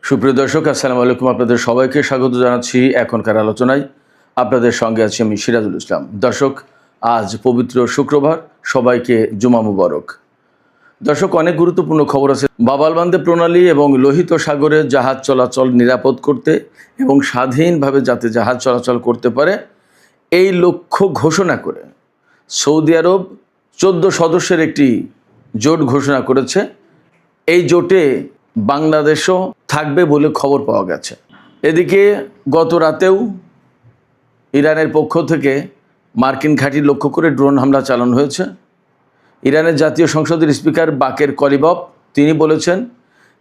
সুপ্রিয় দর্শক, আসসালামু আলাইকুম। আপনাদের সবাইকে স্বাগত জানাচ্ছি এখনকার আলোচনায়। আপনাদের সঙ্গে আছি আমি সিরাজুল ইসলাম। দর্শক, আজ পবিত্র শুক্রবার, সবাইকে জুমা মুবারক। দর্শক, অনেক গুরুত্বপূর্ণ খবর আছে। বাবালবান্দে প্রণালী এবং লোহিত সাগরে জাহাজ চলাচল নিরাপদ করতে এবং স্বাধীনভাবে যাতে জাহাজ চলাচল করতে পারে এই লক্ষ্য ঘোষণা করে সৌদি আরব 14 সদস্যের একটি জোট ঘোষণা করেছে। এই জোটে বাংলাদেশও থাকবে বলে খবর পাওয়া গেছে। এদিকে গত রাতেও ইরানের পক্ষ থেকে মার্কিন ঘাঁটি লক্ষ্য করে ড্রোন হামলা চালানো হয়েছে। ইরানের জাতীয় সংসদের স্পিকার বাকের কলিবফ তিনি বলেছেন,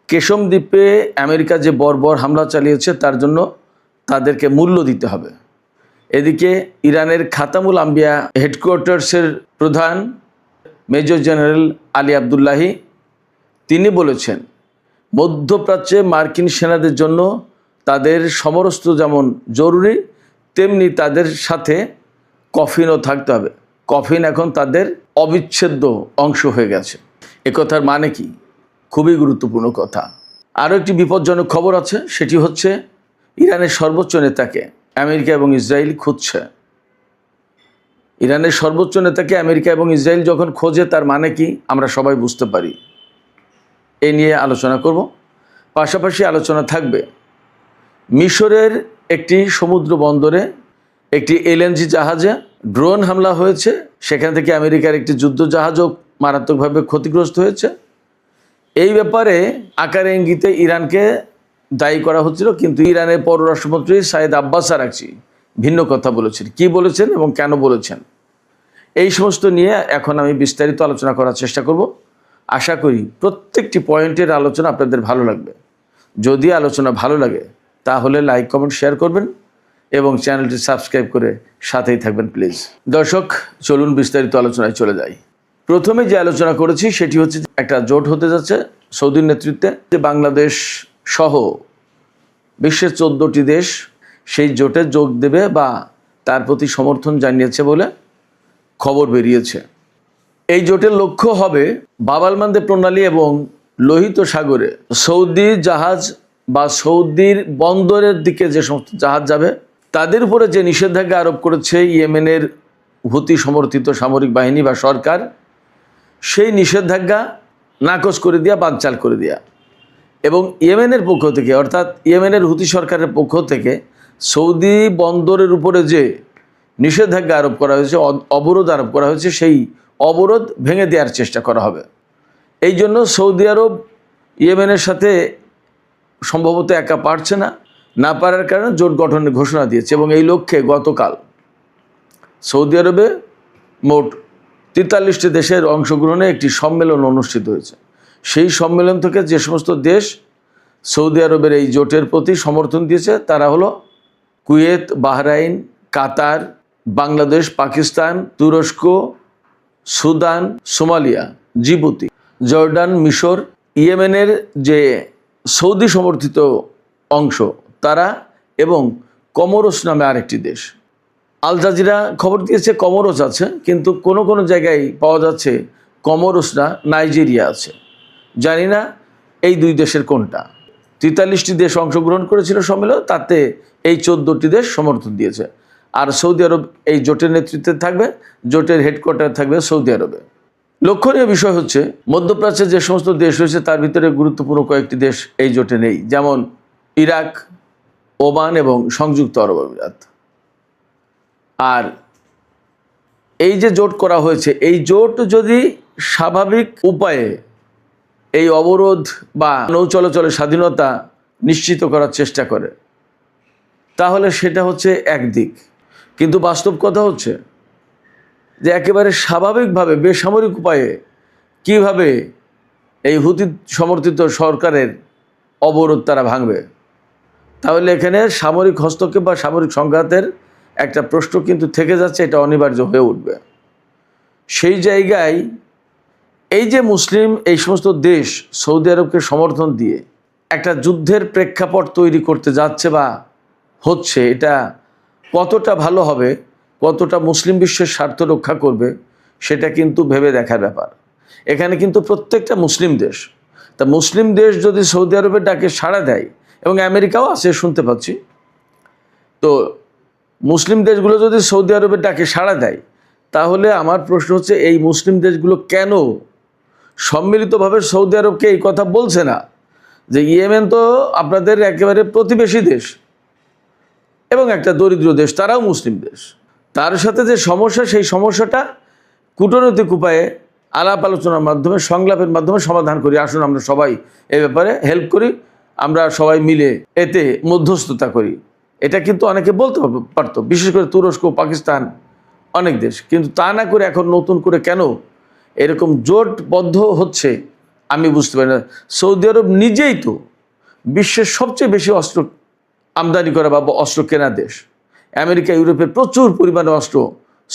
কেশম দ্বীপে আমেরিকা যে বর্বর হামলা চালিয়েছে তার জন্য তাদেরকে মূল্য দিতে হবে। এদিকে ইরানের খাতামুল আম্বিয়া হেডকোয়ার্টার্সের প্রধান মেজর জেনারেল আলী আবদুল্লাহি তিনি বলেছেন, মধ্যপ্রাচ্যে মার্কিন সেনাদের জন্য তাদের সমরস্ত্র যেমন জরুরি, তেমনি তাদের সাথে কফিনও থাকতে হবে। কফিন এখন তাদের অবিচ্ছেদ্য অংশ হয়ে গেছে। একথার মানে কি? খুবই গুরুত্বপূর্ণ কথা। আরও একটি বিপজ্জনক খবর আছে, সেটি হচ্ছে ইরানের সর্বোচ্চ নেতাকে আমেরিকা এবং ইসরায়েল খুঁজছে। ইরানের সর্বোচ্চ নেতাকে আমেরিকা এবং ইসরায়েল যখন খোঁজে তার মানে কি আমরা সবাই বুঝতে পারি। এই নিয়ে আলোচনা করব। পাশাপাশি আলোচনা থাকবে মিশরের একটি সমুদ্র বন্দরে একটি এলএনজি জাহাজে ড্রোন হামলা হয়েছে। সেখান থেকে আমেরিকার একটি যুদ্ধ জাহাজও মারাত্মকভাবে ক্ষতিগ্রস্ত হয়েছে। এই ব্যাপারে আকারে ইঙ্গিতে ইরানকে দায়ী করা হচ্ছিল, কিন্তু ইরানের পররাষ্ট্রমন্ত্রী সাইদ আব্বাস আরাকচি ভিন্ন কথা বলেছেন। কি বলেছেন এবং কেন বলেছেন, এই সমস্ত নিয়ে এখন আমি বিস্তারিত আলোচনা করার চেষ্টা করব। আশা করি প্রত্যেকটি পয়েন্টের আলোচনা আপনাদের ভালো লাগবে। যদি আলোচনা ভালো লাগে তাহলে লাইক, কমেন্ট, শেয়ার করবেন এবং চ্যানেলটি সাবস্ক্রাইব করে সাথেই থাকবেন প্লিজ। দর্শক, চলুন বিস্তারিত আলোচনায় চলে যাই। প্রথমে যে আলোচনা করেছি সেটি হচ্ছে একটা জোট হতে যাচ্ছে সৌদির নেতৃত্বে, যে বাংলাদেশ সহ বিশ্বের 14টি দেশ সেই জোটে যোগ দেবে বা তার প্রতি সমর্থন জানিয়েছে বলে খবর বেরিয়েছে। এই জোটের লক্ষ্য হবে বাবালমান্দে প্রণালী এবং লোহিত সাগরে সৌদি জাহাজ বা সৌদির বন্দরের দিকে যে সমস্ত জাহাজ যাবে তাদের উপরে যে নিষেধাজ্ঞা আরোপ করেছে ইয়েমেনের হুতি সমর্থিত সামরিক বাহিনী বা সরকার, সেই নিষেধাজ্ঞা নাকচ করে দেওয়া, বানচাল করে দেওয়া। এবং ইয়েমেনের পক্ষ থেকে, অর্থাৎ ইয়েমেনের হুতি সরকারের পক্ষ থেকে সৌদি বন্দরের উপরে যে নিষেধাজ্ঞা আরোপ করা হয়েছে, অবরোধ আরোপ করা হয়েছে, সেই অবরোধ ভেঙে দেওয়ার চেষ্টা করা হবে। এই জন্য সৌদি আরব ইয়েমেনের সাথে সম্ভবত একা পারছে না পারার কারণে জোট গঠনের ঘোষণা দিয়েছে। এবং এই লক্ষ্যে গতকাল সৌদি আরবে মোট 43টি দেশের অংশগ্রহণে একটি সম্মেলন অনুষ্ঠিত হয়েছে। সেই সম্মেলন থেকে যে সমস্ত দেশ সৌদি আরবের এই জোটের প্রতি সমর্থন দিয়েছে তারা হলো কুয়েত, বাহরাইন, কাতার, বাংলাদেশ, পাকিস্তান, তুরস্ক, সুদান, সোমালিয়া, জিবুতি, জর্ডান, মিশর, ইয়েমেনের যে সৌদি সমর্থিত অংশ তারা, এবং কমোরস নামে আরেকটি দেশ। আল জাজিরা খবর দিয়েছে কমোরস আছে, কিন্তু কোনো কোনো জায়গায় পাওয়া যাচ্ছে কমোরস না, নাইজেরিয়া আছে। জানি না এই দুই দেশের কোনটা। 43টি দেশ অংশগ্রহণ করেছিল সম্মেলন, তাতে এই 14টি দেশ সমর্থন দিয়েছে। আর সৌদি আরব এই জোটের নেতৃত্বে থাকবে, জোটের হেডকোয়ার্টার থাকবে সৌদি আরবে। লক্ষণীয় বিষয় হচ্ছে মধ্যপ্রাচ্যের যে সমস্ত দেশ রয়েছে তার ভিতরে গুরুত্বপূর্ণ কয়েকটি দেশ এই জোটে নেই, যেমন ইরাক, ওমান এবং সংযুক্ত আরব আমিরাত। আর এই যে জোট করা হয়েছে, এই জোট যদি স্বাভাবিক উপায়ে এই অবরোধ বা নৌ চলাচলের স্বাধীনতা নিশ্চিত করার চেষ্টা করে তাহলে সেটা হচ্ছে একদিক। কিন্তু বাস্তব কথা হচ্ছে যে একেবারে স্বাভাবিকভাবে বেসামরিক উপায়ে কিভাবে এই হুতি সমর্থিত সরকারের অবরোধ তারা ভাঙবে। তাহলে এখানে সামরিক হস্তক্ষেপ বা সামরিক সংঘাতের একটা প্রশ্ন কিন্তু থেকে যাচ্ছে, এটা অনিবার্য হয়ে উঠবে। সেই জায়গায় এই যে মুসলিম এই সমস্ত দেশ সৌদি আরবকে সমর্থন দিয়ে একটা যুদ্ধের প্রেক্ষাপট তৈরি করতে যাচ্ছে বা হচ্ছে, এটা কতটা ভালো হবে, কতটা মুসলিম বিশ্বের স্বার্থ রক্ষা করবে সেটা কিন্তু ভেবে দেখার ব্যাপার। এখানে কিন্তু প্রত্যেকটা মুসলিম দেশ, তা মুসলিম দেশ যদি সৌদি আরবের ডাকে সাড়া দেয় এবং আমেরিকাও আছে শুনতে পাচ্ছি। তো মুসলিম দেশগুলো যদি সৌদি আরবের ডাকে সাড়া দেয়, তাহলে আমার প্রশ্ন হচ্ছে এই মুসলিম দেশগুলো কেন সম্মিলিতভাবে সৌদি আরবকে এই কথা বলছে না যে ইয়েমেন তো আপনাদের একেবারে প্রতিবেশী দেশ এবং একটা দরিদ্র দেশ, তারাও মুসলিম দেশ, তার সাথে যে সমস্যা, সেই সমস্যাটা কূটনৈতিক উপায়ে আলাপ আলোচনার মাধ্যমে, সংলাপের মাধ্যমে সমাধান করি। আসুন আমরা সবাই এ ব্যাপারে হেল্প করি, আমরা সবাই মিলে এতে মধ্যস্থতা করি। এটা কিন্তু অনেকে বলতে পারতো, বিশেষ করে তুরস্ক, পাকিস্তান, অনেক দেশ। কিন্তু তা না করে এখন নতুন করে কেন এরকম জোটবদ্ধ হচ্ছে আমি বুঝতে পারি না। সৌদি আরব নিজেই তো বিশ্বের সবচেয়ে বেশি অস্ত্র আমদানি করা বা অস্ত্র কেনা দেশ। আমেরিকা, ইউরোপের প্রচুর পরিমাণে অস্ত্র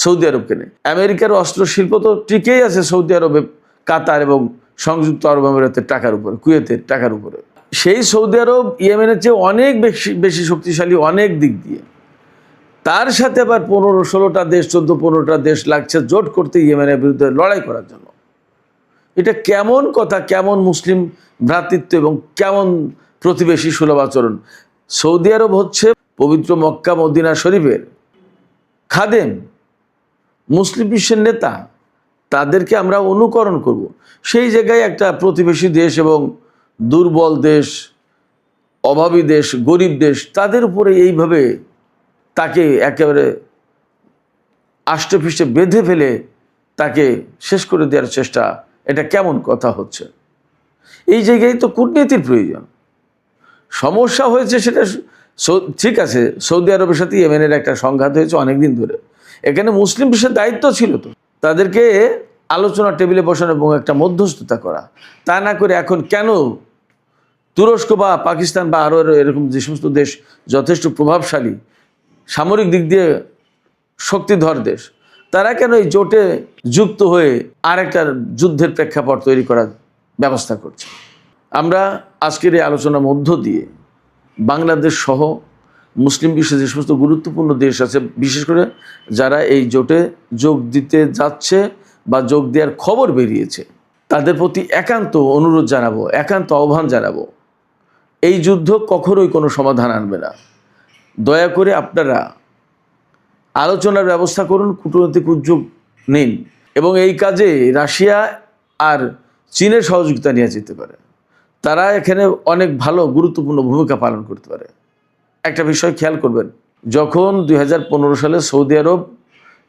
সৌদি আরব কেনে। আমেরিকার অস্ত্র শিল্প তো টিকেই আছে সৌদি আরবে, কাতার এবং সংযুক্ত আরব আমিরাতের টাকার উপরে, কুয়েতের টাকার উপরে। সেই সৌদি আরব ইয়েমেনের চেয়ে অনেক বেশি শক্তিশালী অনেক দিক দিয়ে। তার সাথে আবার 15-16টা দেশ, 14-15টা দেশ লাগছে জোট করতে ইয়েমেনের বিরুদ্ধে লড়াই করার জন্য। এটা কেমন কথা, কেমন মুসলিম ভ্রাতৃত্ব এবং কেমন প্রতিবেশী সুলভ আচরণ। সৌদি আরব হচ্ছে পবিত্র মক্কা মদিনা শরীফের খাদেম, মুসলিম বিশ্বের নেতা, তাদেরকে আমরা অনুকরণ করব। সেই জায়গায় একটা প্রতিবেশী দেশ এবং দুর্বল দেশ, অভাবী দেশ, গরিব দেশ, তাদের উপরে এইভাবে তাকে একেবারে আষ্টে বেঁধে ফেলে তাকে শেষ করে দেওয়ার চেষ্টা, এটা কেমন কথা হচ্ছে? এই জায়গায় তো কূটনীতির প্রয়োজন। সমস্যা হয়েছে সেটা ঠিক আছে, সৌদি আরবের সাথে ইয়েমেনের একটা সংঘাত হয়েছে অনেকদিন ধরে। এখানে মুসলিম বিশ্বের দায়িত্ব ছিল তো তাদেরকে আলোচনা টেবিলে বসানো এবং একটা মধ্যস্থতা করা। তা না করে এখন কেন তুরস্ক বা পাকিস্তান বা আরও এরকম যে সমস্ত দেশ যথেষ্ট প্রভাবশালী, সামরিক দিক দিয়ে শক্তিধর দেশ, তারা কেন এই জোটে যুক্ত হয়ে আরেকটা যুদ্ধের প্রেক্ষাপট তৈরি করার ব্যবস্থা করছে? আমরা আজকের এই আলোচনার মধ্য দিয়ে বাংলাদেশ সহ মুসলিম বিশ্বে যে সমস্ত গুরুত্বপূর্ণ দেশ আছে, বিশেষ করে যারা এই জোটে যোগ দিতে যাচ্ছে বা যোগ দেওয়ার খবর বেরিয়েছে, তাদের প্রতি একান্ত অনুরোধ জানাবো, একান্ত আহ্বান জানাবো, এই যুদ্ধ কখনোই কোনো সমাধান আনবে না। দয়া করে আপনারা আলোচনার ব্যবস্থা করুন, কূটনৈতিক উদ্যোগ নিন এবং এই কাজে রাশিয়া আর চীনের সহযোগিতা নিয়ে যেতে পারে। তারা এখানে অনেক ভালো গুরুত্বপূর্ণ ভূমিকা পালন করতে পারে। একটা বিষয় খেয়াল করবেন, যখন 2015 সালে সৌদি আরব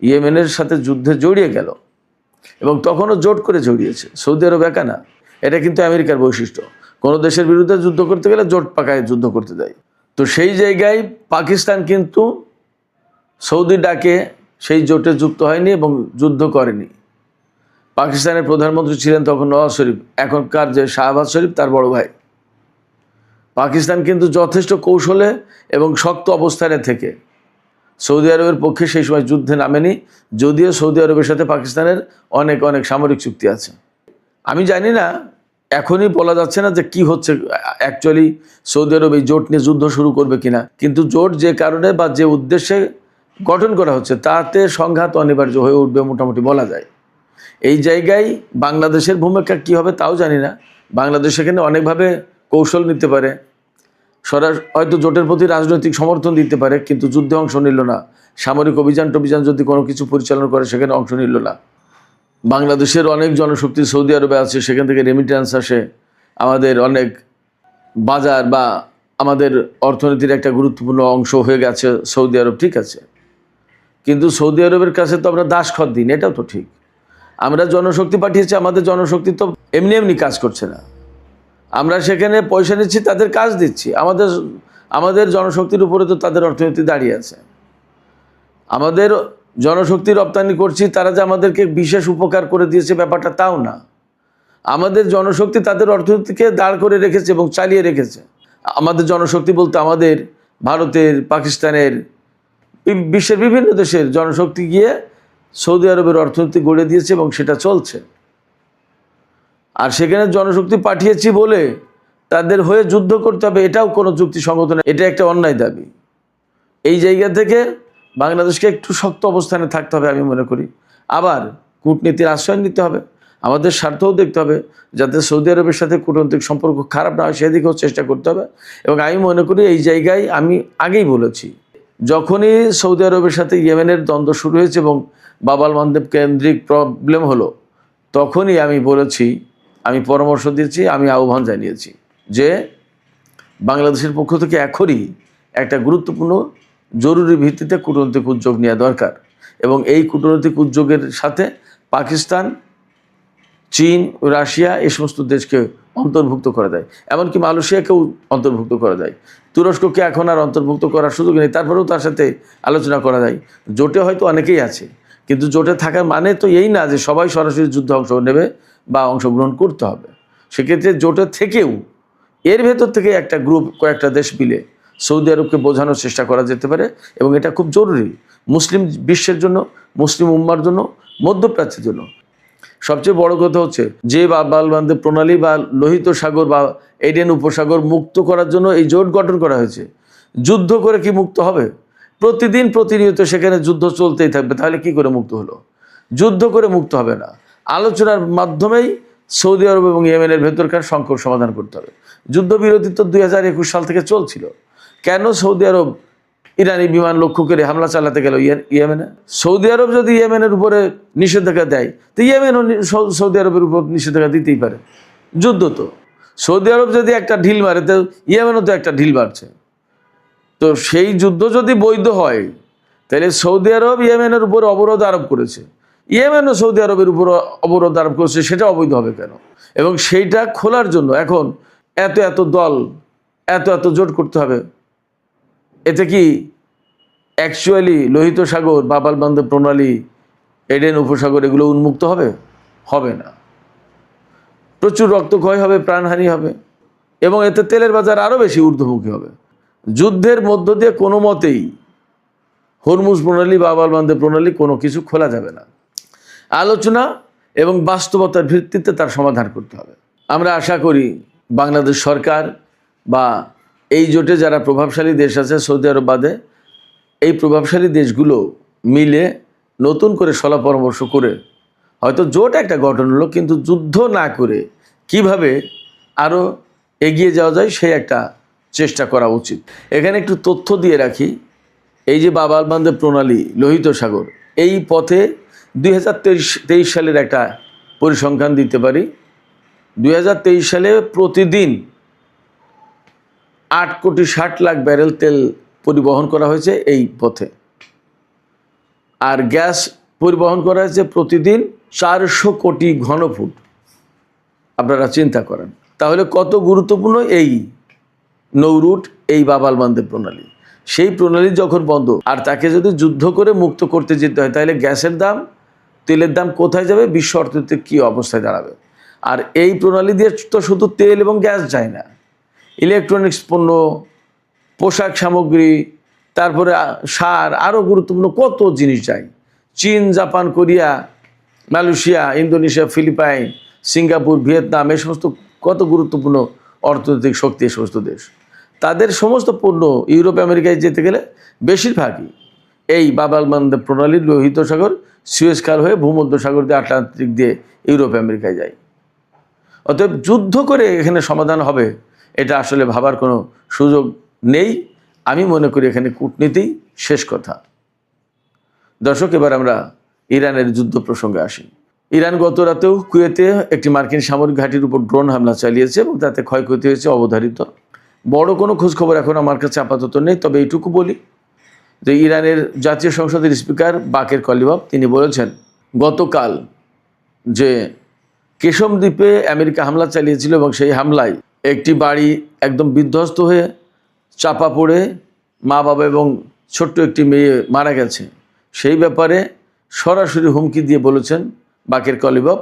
ইয়েমেনের সাথে যুদ্ধে জড়িয়ে গেল এবং তখনও জোট করে জড়িয়েছে, সৌদি আরব একা না, এটা কিন্তু আমেরিকার বৈশিষ্ট্য। কোনো দেশের বিরুদ্ধে যুদ্ধ করতে গেলে জোট পাকায় যুদ্ধ করতে দেয়। তো সেই জায়গায় পাকিস্তান কিন্তু সৌদি ডাকে সেই জোটে যুক্ত হয়নি এবং যুদ্ধ করেনি। পাকিস্তানের প্রধানমন্ত্রী ছিলেন তখন নওয়াজ শরীফ, এখনকার যে শাহবাজ শরীফ তার বড় ভাই। পাকিস্তান কিন্তু যথেষ্ট কৌশলে এবং শক্ত অবস্থানে থেকে সৌদি আরবের পক্ষে সেই সময় যুদ্ধে নামেনি, যদিও সৌদি আরবের সাথে পাকিস্তানের অনেক সামরিক চুক্তি আছে। আমি জানি না, এখনই বলা যাচ্ছে না যে কি হচ্ছে অ্যাকচুয়ালি, সৌদি আরব এই জোট নিয়ে যুদ্ধ শুরু করবে কিনা, কিন্তু জোট যে কারণে বা যে উদ্দেশ্যে গঠন করা হচ্ছে তাতে সংঘাত অনিবার্য হয়ে উঠবে মোটামুটি বলা যায়। এই জায়গায় বাংলাদেশের ভূমিকা কী হবে তাও জানি না। বাংলাদেশ এখানে অনেকভাবে কৌশল নিতে পারে, হয়তো জোটের প্রতি রাজনৈতিক সমর্থন দিতে পারে, কিন্তু যুদ্ধে অংশ নিল না। সামরিক অভিযান যদি কোনো কিছু পরিচালনা করে সেখানে অংশ নিল না। বাংলাদেশের অনেক জনশক্তি সৌদি আরবে আছে, সেখান থেকে রেমিট্যান্স আসে, আমাদের অনেক বাজার বা আমাদের অর্থনীতির একটা গুরুত্বপূর্ণ অংশ হয়ে গেছে সৌদি আরব, ঠিক আছে। কিন্তু সৌদি আরবের কাছে তো আমরা দাসখত দিন, এটাও তো ঠিক। আমরা জনশক্তি পাঠিয়েছি, আমাদের জনশক্তি তো এমনি কাজ করছে না। আমরা সেখানে পয়সা নিচ্ছি, তাদের কাজ দিচ্ছি। আমাদের জনশক্তির উপরে তো তাদের অর্থনীতি দাঁড়িয়ে আছে। আমাদের জনশক্তি রপ্তানি করছি, তারা যে আমাদেরকে বিশেষ উপকার করে দিয়েছে ব্যাপারটা তাও না। আমাদের জনশক্তি তাদের অর্থনীতিকে দাঁড় করে রেখেছে এবং চালিয়ে রেখেছে। আমাদের জনশক্তি বলতে আমাদের ভারতের, পাকিস্তানের, বিশ্বের বিভিন্ন দেশের জনশক্তি গিয়ে সৌদি আরবের অর্থনীতি গড়ে দিয়েছে এবং সেটা চলছে। আর সেখানে জনশক্তি পাঠিয়েছি বলে তাদের হয়ে যুদ্ধ করতে হবে, এটাও কোনো যুক্তিসঙ্গত না, এটা একটা অন্যায় দাবি। এই জায়গা থেকে বাংলাদেশকে একটু শক্ত অবস্থানে থাকতে হবে আমি মনে করি। আবার কূটনীতির আশ্রয় নিতে হবে। আমাদের স্বার্থও দেখতে হবে, যাতে সৌদি আরবের সাথে কূটনৈতিক সম্পর্ক খারাপ না হয় সেদিকেও চেষ্টা করতে হবে। এবং আমি মনে করি এই জায়গায় আমি আগেই বলেছি, যখনই সৌদি আরবের সাথে ইয়েমেনের দ্বন্দ্ব শুরু হয়েছে এবং বাব আল মানদেব কেন্দ্রিক প্রবলেম হলো, তখনই আমি বলেছি, আমি পরামর্শ দিয়েছি, আমি আহ্বান জানিয়েছি যে বাংলাদেশের পক্ষ থেকে এখনই একটা গুরুত্বপূর্ণ জরুরি ভিত্তিতে কূটনৈতিক উদ্যোগ নেওয়া দরকার। এবং এই কূটনৈতিক উদ্যোগের সাথে পাকিস্তান, চীন, রাশিয়া এই সমস্ত দেশকে অন্তর্ভুক্ত করা যায়, এমনকি মালয়েশিয়াকেও অন্তর্ভুক্ত করা যায়। তুরস্ককে এখন আর অন্তর্ভুক্ত করার সুযোগ নেই, তারপরেও তার সাথে আলোচনা করা যায়। জোটে হয়তো অনেকেই আছে, কিন্তু জোটে থাকার মানে তো এই না যে সবাই সরাসরি যুদ্ধে অংশ নেবে বা অংশগ্রহণ করতে হবে। সেক্ষেত্রে জোটে থেকেও এর ভেতর থেকে একটা গ্রুপ, কয়েকটা দেশ মিলে সৌদি আরবকে বোঝানোর চেষ্টা করা যেতে পারে। এবং এটা খুব জরুরি মুসলিম বিশ্বের জন্য, মুসলিম উম্মার জন্য, মধ্যপ্রাচ্যের জন্য। সবচেয়ে বড় কথা হচ্ছে যে বাব আল মানদেব প্রণালী বা লোহিত সাগর বা এডেন উপসাগর মুক্ত করার জন্য এই জোট গঠন করা হয়েছে। যুদ্ধ করে কি মুক্ত হবে? প্রতিদিন প্রতিনিয়ত সেখানে যুদ্ধ চলতেই থাকবে, তাহলে কি করে মুক্ত হলো? যুদ্ধ করে মুক্ত হবে না, আলোচনার মাধ্যমেই সৌদি আরব এবং ইয়েমেনের ভেতরকার সংকট সমাধান করতে হবে। যুদ্ধবিরতি তো 2021 সাল থেকে চলছিল, কেন সৌদি আরব ইরানি বিমান লক্ষ্য করে হামলা চালাতে গেল ইয়েমেনে? সৌদি আরব যদি ইয়েমেনের উপরে নিষেধাজ্ঞা দেয়, তো ইয়েমেনও সৌদি আরবের উপর নিষেধাজ্ঞা দিতেই পারে। যুদ্ধ তো, সৌদি আরব যদি একটা ঢিল মারে, তো ইয়েমেনও তো একটা ঢিল মারছে। তো সেই যুদ্ধ যদি বৈধ হয়, তাহলে সৌদি আরব ইয়েমেনের উপর অবরোধ আরোপ করেছে, ইয়েমেনও সৌদি আরবের উপর অবরোধ আরোপ করেছে, সেটা অবৈধ হবে কেন? এবং সেইটা খোলার জন্য এখন এত এত দল, এত এত জোট করতে হবে। এতে কি অ্যাকচুয়ালি লোহিত সাগর, বাব আল মানদেব প্রণালী, এডেন উপসাগর এগুলো উন্মুক্ত হবে? হবে না। প্রচুর রক্তক্ষয় হবে, প্রাণহানি হবে, এবং এতে তেলের বাজার আরও বেশি ঊর্ধ্বমুখী হবে। যুদ্ধের মধ্য দিয়ে কোনো মতেই হরমুজ প্রণালী, বাব আল মানদেব প্রণালী কোনো কিছু খোলা যাবে না। আলোচনা এবং বাস্তবতার ভিত্তিতে তার সমাধান করতে হবে। আমরা আশা করি বাংলাদেশ সরকার বা এই জোটে যারা প্রভাবশালী দেশ আছে সৌদি আরব বাদে, এই প্রভাবশালী দেশগুলো মিলে নতুন করে সলা পরামর্শ করে হয়তো জোট একটা গঠন হলো, কিন্তু যুদ্ধ না করে কিভাবে আরও এগিয়ে যাওয়া যায় সেই একটা চেষ্টা করা উচিত। এখানে একটু তথ্য দিয়ে রাখি, এই যে বাব আল মানদেব প্রণালী, লোহিত সাগর, এই পথে 2023 সালের একটা পরিসংখ্যান দিতে পারি। 2023 সালে প্রতিদিন 8,60,00,000 ব্যারেল তেল পরিবহন করা হয়েছে এই পথে, আর গ্যাস পরিবহন করা হয়েছে প্রতিদিন 400 কোটি ঘনফুট। আপনারা চিন্তা করেন তাহলে কত গুরুত্বপূর্ণ এই নৌরুট, এই বাব আল মানদেব প্রণালী। সেই প্রণালী যখন বন্ধ, আর তাকে যদি যুদ্ধ করে মুক্ত করতে যেতে হয়, তাহলে গ্যাসের দাম, তেলের দাম কোথায় যাবে? বিশ্ব অর্থনীতিতে কী অবস্থায় দাঁড়াবে? আর এই প্রণালী দিয়ে তো শুধু তেল এবং গ্যাস যায় না, ইলেকট্রনিক্স পণ্য, পোশাক সামগ্রী, তারপরে সার, আরও গুরুত্বপূর্ণ কত জিনিস যায়। চীন, Japan, Korea, Malaysia, Indonesia, Philippines, Singapore, Vietnam, এই সমস্ত কত গুরুত্বপূর্ণ অর্থনৈতিক শক্তি এই সমস্ত দেশ, তাদের সমস্ত পণ্য ইউরোপ আমেরিকায় যেতে গেলে বেশিরভাগই এই বাব আল মানদেব প্রণালীর লোহিত সাগর, সুয়েজ খাল হয়ে ভূমধ্য সাগর দিয়ে, আটলান্টিক দিয়ে ইউরোপ আমেরিকায় যায়। অতএব যুদ্ধ করে এখানে সমাধান হবে এটা আসলে ভাবার কোনো সুযোগ নেই। আমি মনে করি এখানে কূটনীতি শেষ কথা। দর্শক, এবার আমরা ইরানের যুদ্ধ প্রসঙ্গে আসি। ইরান গত রাতেও কুয়েতে একটি মার্কিন সামরিক ঘাঁটির উপর ড্রোন হামলা চালিয়েছে এবং তাতে ক্ষয়ক্ষতি হয়েছে অবধারিত। বড় কোনো খোঁজখবর এখন আমার কাছে আপাতত নেই, তবে এইটুকু বলি যে ইরানের জাতীয় সংসদের স্পিকার বাকের কলিবাফ তিনি বলেছেন গতকাল যে কেশম দ্বীপে আমেরিকা হামলা চালিয়েছিল এবং সেই হামলায় একটি বাড়ি একদম বিধ্বস্ত হয়ে চাপা পড়ে মা বাবা এবং ছোট্ট একটি মেয়ে মারা গেছে। সেই ব্যাপারে সরাসরি হুমকি দিয়ে বলেছেন বাকের কলিবাফ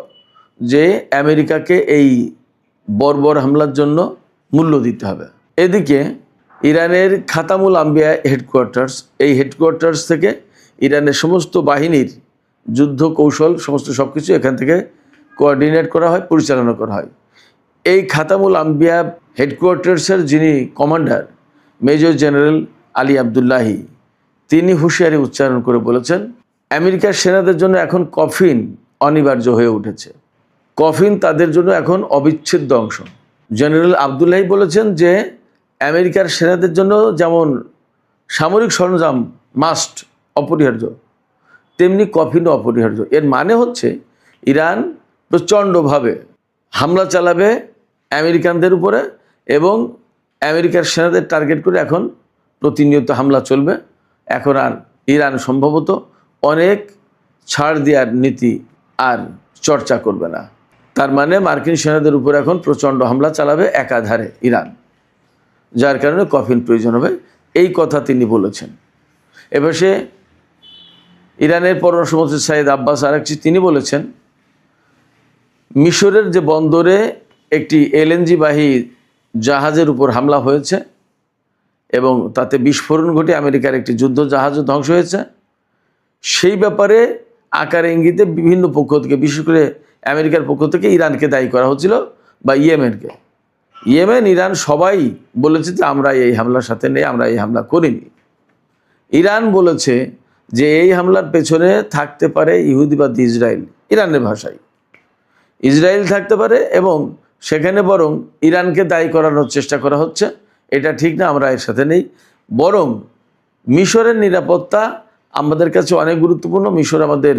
যে আমেরিকাকে এই বর্বর হামলার জন্য মূল্য দিতে হবে। এদিকে ইরানের খাতামুল আম্বিয়া হেডকোয়ার্টার্স, এই হেডকোয়ার্টার্স থেকে ইরানের সমস্ত বাহিনীর যুদ্ধ কৌশল সমস্ত সব কিছু এখান থেকে কোঅর্ডিনেট করা হয়, পরিচালনা করা হয়। এই খাতামুল আম্বিয়া হেডকোয়ার্টার্সের যিনি commander major general Ali Abdullahi, তিনি হুঁশিয়ারি উচ্চারণ করে বলেছেন আমেরিকার সেনাদের জন্য এখন কফিন অনিবার্য হয়ে উঠেছে। কফিন তাদের জন্য এখন অবিচ্ছেদ্য অংশ। জেনারেল আবদুল্লাহি বলেছেন যে আমেরিকার সেনাদের জন্য যেমন সামরিক সরঞ্জাম মাস্ট অপরিহার্য, তেমনি কফিনও অপরিহার্য। এর মানে হচ্ছে ইরান প্রচণ্ডভাবে হামলা চালাবে আমেরিকানদের উপরে এবং আমেরিকার সেনাদের টার্গেট করে এখন প্রতিনিয়ত হামলা চলবে। এখন আর ইরান সম্ভবত অনেক ছাড় দেওয়ার নীতি আর চর্চা করবে না। তার মানে মার্কিন সেনাদের উপর এখন প্রচণ্ড হামলা চালাবে একাধারে ইরান, যার কারণে কফিন প্রয়োজন হবে, এই কথা তিনি বলেছেন। এবার সে ইরানের পররাষ্ট্রমন্ত্রী সাইদ আব্বাস আরাকচি তিনি বলেছেন মিশরের যে বন্দরে একটি এলএনজিবাহী জাহাজের উপর হামলা হয়েছে এবং তাতে বিস্ফোরণ ঘটে আমেরিকার একটি যুদ্ধ জাহাজও ধ্বংস হয়েছে। সেই ব্যাপারে আকারে ইঙ্গিতে বিভিন্ন পক্ষ থেকে, বিশেষ করে আমেরিকার পক্ষ থেকে ইরানকে দায়ী করা হচ্ছিল বা ইয়েমেনকে। ইয়েমেন, ইরান সবাই বলেছে যে আমরা এই হামলার সাথে নেই, আমরা এই হামলা করিনি। ইরান বলেছে যে এই হামলার পেছনে থাকতে পারে ইহুদিবাদী ইসরায়েল, ইরানের ভাষায় ইসরায়েল থাকতে পারে এবং সেখানে বরং ইরানকে দায়ী করানোর চেষ্টা করা হচ্ছে। এটা ঠিক না, আমরা এর সাথে নেই। বরং মিশরের নিরাপত্তা আমাদের কাছে অনেক গুরুত্বপূর্ণ। মিশর আমাদের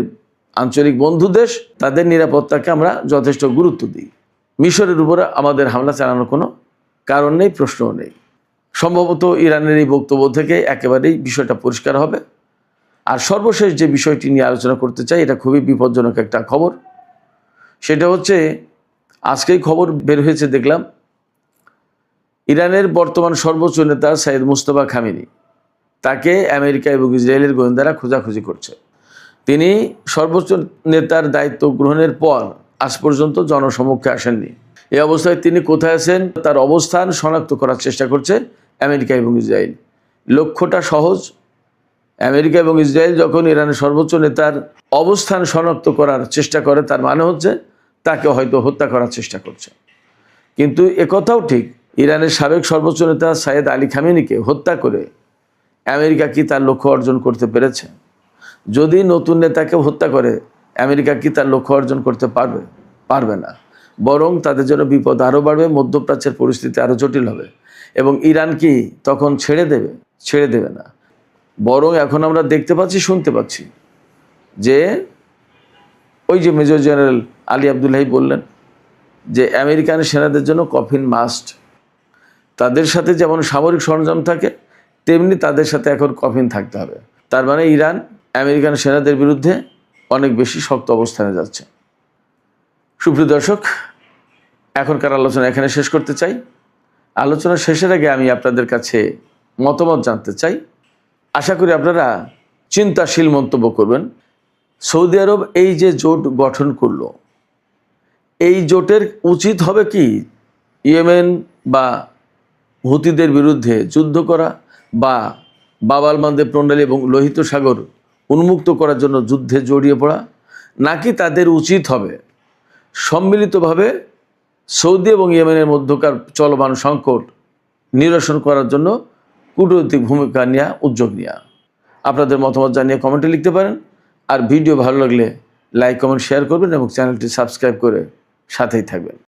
আঞ্চলিক বন্ধু দেশ, তাদের নিরাপত্তাকে আমরা যথেষ্ট গুরুত্ব দিই। মিশরের উপরে আমাদের হামলা চালানোর কোনো কারণ নেই, প্রশ্নও নেই। সম্ভবত ইরানের এই বক্তব্য থেকে একেবারেই বিষয়টা পরিষ্কার হবে। আর সর্বশেষ যে বিষয়টি নিয়ে আলোচনা করতে চাই, এটা খুবই বিপজ্জনক একটা খবর। সেটা হচ্ছে আজকেই খবর বের হয়েছে দেখলাম, ইরানের বর্তমান সর্বোচ্চ নেতা সাইদ মুস্তফা খামেনি, তাকে আমেরিকা এবং ইসরায়েলের গোয়েন্দারা খোঁজাখুঁজি করছে। তিনি সর্বোচ্চ নেতার দায়িত্ব গ্রহণের পর আজ পর্যন্ত জনসমক্ষে আসেননি। এই অবস্থায় তিনি কোথায় আছেন তার অবস্থান শনাক্ত করার চেষ্টা করছে আমেরিকা এবং ইসরায়েল। লক্ষ্যটা সহজ, আমেরিকা এবং ইসরায়েল যখন ইরানের সর্বোচ্চ নেতার অবস্থান শনাক্ত করার চেষ্টা করে, তার মানে হচ্ছে তাকে হয়তো হত্যা করার চেষ্টা করছে। কিন্তু একথাও ঠিক, ইরানের সাবেক সর্বোচ্চ নেতা সাইয়েদ আলী খামেনিকে হত্যা করে আমেরিকা কি তার লক্ষ্য অর্জন করতে পেরেছে? যদি নতুন নেতাকে হত্যা করে আমেরিকা কি তার লক্ষ্য অর্জন করতে পারবে? পারবে না। বরং তাদের জন্য বিপদ আরও বাড়বে, মধ্যপ্রাচ্যের পরিস্থিতি আরও জটিল হবে এবং ইরান কি তখন ছেড়ে দেবে? ছেড়ে দেবে না। বরং এখন আমরা দেখতে পাচ্ছি, শুনতে পাচ্ছি যে ওই যে মেজর জেনারেল আলী আবদুল্লাহি বললেন যে আমেরিকান সেনাদের জন্য কফিন মাস্ট। তাদের সাথে যেমন সামরিক সরঞ্জাম থাকে, তেমনি তাদের সাথে এখন কফিন থাকতে হবে। তার মানে ইরান আমেরিকান সেনাদের বিরুদ্ধে অনেক বেশি শক্ত অবস্থানে যাচ্ছে। সুপ্রিয় দর্শক, এখনকার আলোচনা এখানে শেষ করতে চাই। আলোচনা শেষের আগে আমি আপনাদের কাছে মতামত জানতে চাই। আশা করি আপনারা চিন্তাশীল মন্তব্য করবেন। সৌদি আরব এই যে জোট গঠন করলো, এই জোটের উচিত হবে কি ইয়েমেন বা হুতিদের বিরুদ্ধে যুদ্ধ করা বা বাব আল মানদেব প্রণালী এবং লোহিত সাগর উন্মুক্ত করার জন্য যুদ্ধে জড়িয়ে পড়া, নাকি তাদের উচিত হবে সম্মিলিতভাবে সৌদি এবং ইয়েমেনের মধ্যকার চলমান সংকট নিরসন করার জন্য কূটনৈতিক ভূমিকা নেওয়া, উদ্যোগ নেওয়া? আপনাদের মতামত জানিয়ে কমেন্টে লিখতে পারেন। আর ভিডিও ভালো লাগলে লাইক, কমেন্ট, শেয়ার করবেন এবং চ্যানেলটি সাবস্ক্রাইব করে সাথেই থাকবেন।